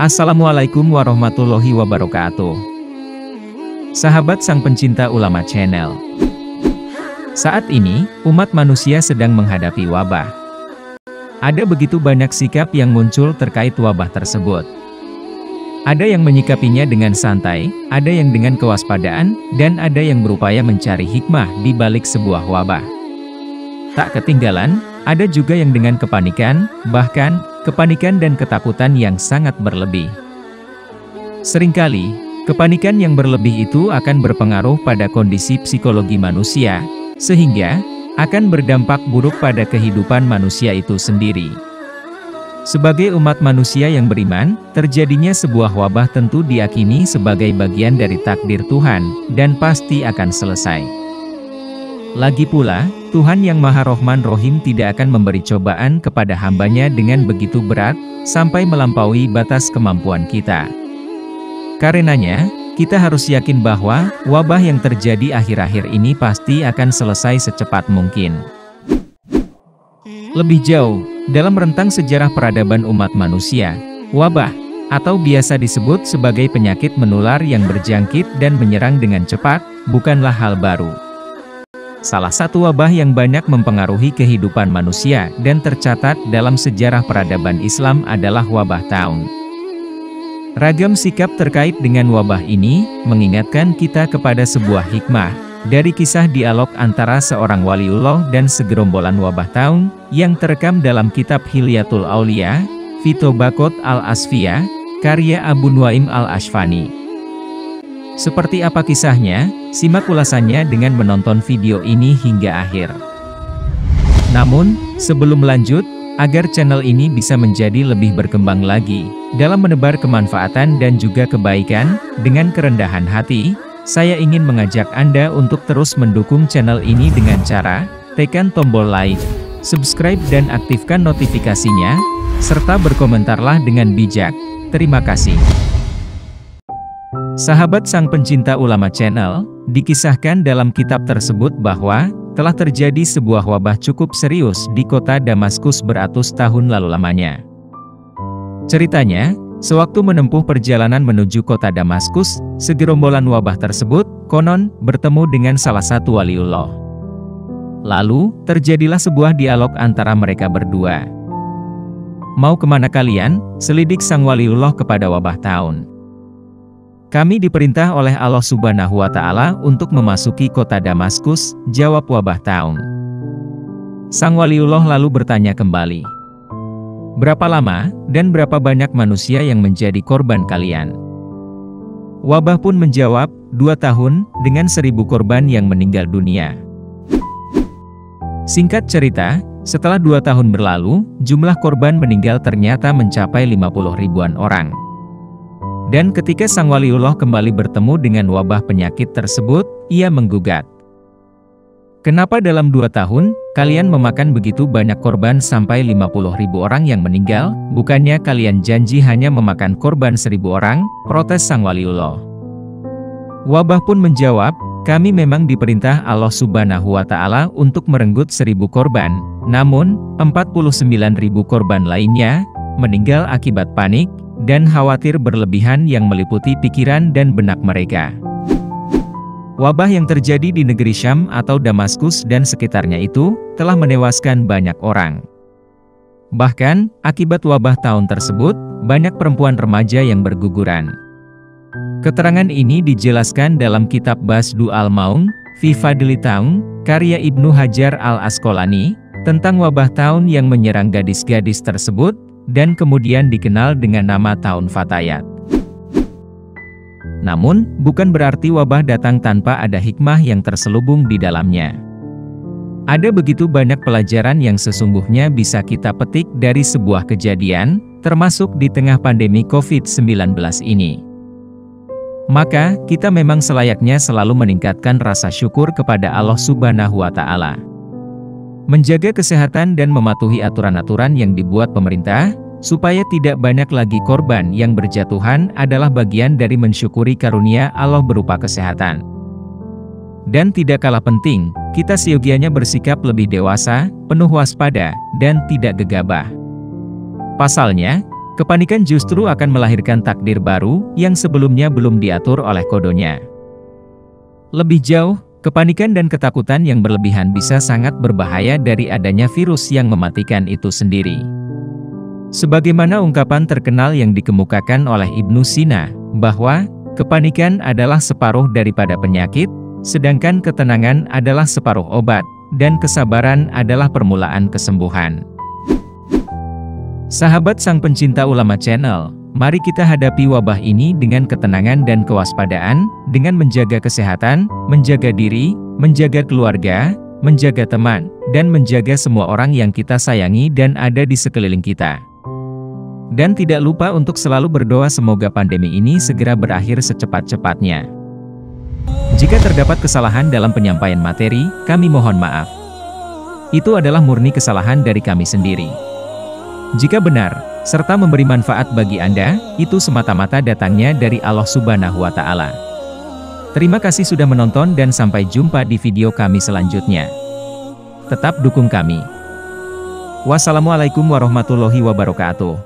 Assalamualaikum warahmatullahi wabarakatuh. Sahabat sang pencinta ulama channel. Saat ini, umat manusia sedang menghadapi wabah. Ada begitu banyak sikap yang muncul terkait wabah tersebut. Ada yang menyikapinya dengan santai, ada yang dengan kewaspadaan, dan ada yang berupaya mencari hikmah di balik sebuah wabah. Tak ketinggalan, ada juga yang dengan kepanikan, bahkan kepanikan dan ketakutan yang sangat berlebih. Seringkali, kepanikan yang berlebih itu akan berpengaruh pada kondisi psikologi manusia, sehingga akan berdampak buruk pada kehidupan manusia itu sendiri. Sebagai umat manusia yang beriman, terjadinya sebuah wabah tentu diyakini sebagai bagian dari takdir Tuhan, dan pasti akan selesai. Lagi pula, Tuhan yang Maha Rohman Rohim tidak akan memberi cobaan kepada hambanya dengan begitu berat, sampai melampaui batas kemampuan kita. Karenanya, kita harus yakin bahwa, wabah yang terjadi akhir-akhir ini pasti akan selesai secepat mungkin. Lebih jauh, dalam rentang sejarah peradaban umat manusia, wabah, atau biasa disebut sebagai penyakit menular yang berjangkit dan menyerang dengan cepat, bukanlah hal baru. Salah satu wabah yang banyak mempengaruhi kehidupan manusia dan tercatat dalam sejarah peradaban Islam adalah wabah taun. Ragam sikap terkait dengan wabah ini mengingatkan kita kepada sebuah hikmah dari kisah dialog antara seorang waliullah dan segerombolan wabah taun yang terekam dalam kitab Hilyatul Aulia, fi Tobaqat al-Asfiyah, karya Abu Nuaim al-Ashfani. Seperti apa kisahnya? Simak ulasannya dengan menonton video ini hingga akhir. Namun, sebelum lanjut, agar channel ini bisa menjadi lebih berkembang lagi dalam menebar kemanfaatan dan juga kebaikan, dengan kerendahan hati, saya ingin mengajak Anda untuk terus mendukung channel ini dengan cara tekan tombol like, subscribe dan aktifkan notifikasinya, serta berkomentarlah dengan bijak. Terima kasih. Sahabat sang pencinta ulama channel, dikisahkan dalam kitab tersebut bahwa telah terjadi sebuah wabah cukup serius di kota Damaskus beratus tahun lalu lamanya. Ceritanya, sewaktu menempuh perjalanan menuju kota Damaskus, segerombolan wabah tersebut, konon, bertemu dengan salah satu waliullah. Lalu, terjadilah sebuah dialog antara mereka berdua. "Mau kemana kalian?" selidik sang waliullah kepada wabah taun. "Kami diperintah oleh Allah Subhanahu wa Ta'ala untuk memasuki kota Damaskus," jawab wabah taun. Sang waliullah lalu bertanya kembali, "Berapa lama, dan berapa banyak manusia yang menjadi korban kalian?" Wabah pun menjawab, 2 tahun, dengan 1000 korban yang meninggal dunia. Singkat cerita, setelah 2 tahun berlalu, jumlah korban meninggal ternyata mencapai 50 ribuan orang. Dan ketika sang waliullah kembali bertemu dengan wabah penyakit tersebut, ia menggugat. "Kenapa dalam 2 tahun, kalian memakan begitu banyak korban sampai 50 ribu orang yang meninggal? Bukannya kalian janji hanya memakan korban 1000 orang?" protes sang waliullah. Wabah pun menjawab, "Kami memang diperintah Allah Subhanahu wa Ta'ala untuk merenggut 1000 korban, namun 49 ribu korban lainnya meninggal akibat panik dan khawatir berlebihan yang meliputi pikiran dan benak mereka." Wabah yang terjadi di negeri Syam atau Damaskus dan sekitarnya itu, telah menewaskan banyak orang. Bahkan, akibat wabah taun tersebut, banyak perempuan remaja yang berguguran. Keterangan ini dijelaskan dalam kitab Basdu al-Maun, fi Fadli Taun, karya Ibnu Hajar al-Asqalani, tentang wabah taun yang menyerang gadis-gadis tersebut, dan kemudian dikenal dengan nama Taun Fatayat. Namun, bukan berarti wabah datang tanpa ada hikmah yang terselubung di dalamnya. Ada begitu banyak pelajaran yang sesungguhnya bisa kita petik dari sebuah kejadian, termasuk di tengah pandemi COVID-19 ini. Maka, kita memang selayaknya selalu meningkatkan rasa syukur kepada Allah Subhanahu wa Ta'ala. Menjaga kesehatan dan mematuhi aturan-aturan yang dibuat pemerintah, supaya tidak banyak lagi korban yang berjatuhan adalah bagian dari mensyukuri karunia Allah berupa kesehatan. Dan tidak kalah penting, kita seyogianya bersikap lebih dewasa, penuh waspada, dan tidak gegabah. Pasalnya, Kepanikan justru akan melahirkan takdir baru yang sebelumnya belum diatur oleh kodonya. Lebih jauh, kepanikan dan ketakutan yang berlebihan bisa sangat berbahaya dari adanya virus yang mematikan itu sendiri. Sebagaimana ungkapan terkenal yang dikemukakan oleh Ibnu Sina, bahwa kepanikan adalah separuh daripada penyakit, sedangkan ketenangan adalah separuh obat, dan kesabaran adalah permulaan kesembuhan. Sahabat Sang Pencinta Ulama Channel, mari kita hadapi wabah ini dengan ketenangan dan kewaspadaan, dengan menjaga kesehatan, menjaga diri, menjaga keluarga, menjaga teman, dan menjaga semua orang yang kita sayangi dan ada di sekeliling kita. Dan tidak lupa untuk selalu berdoa semoga pandemi ini segera berakhir secepat-cepatnya. Jika terdapat kesalahan dalam penyampaian materi, kami mohon maaf. Itu adalah murni kesalahan dari kami sendiri. Jika benar, serta memberi manfaat bagi Anda, itu semata-mata datangnya dari Allah Subhanahu wa Ta'ala. Terima kasih sudah menonton dan sampai jumpa di video kami selanjutnya. Tetap dukung kami. Wassalamualaikum warahmatullahi wabarakatuh.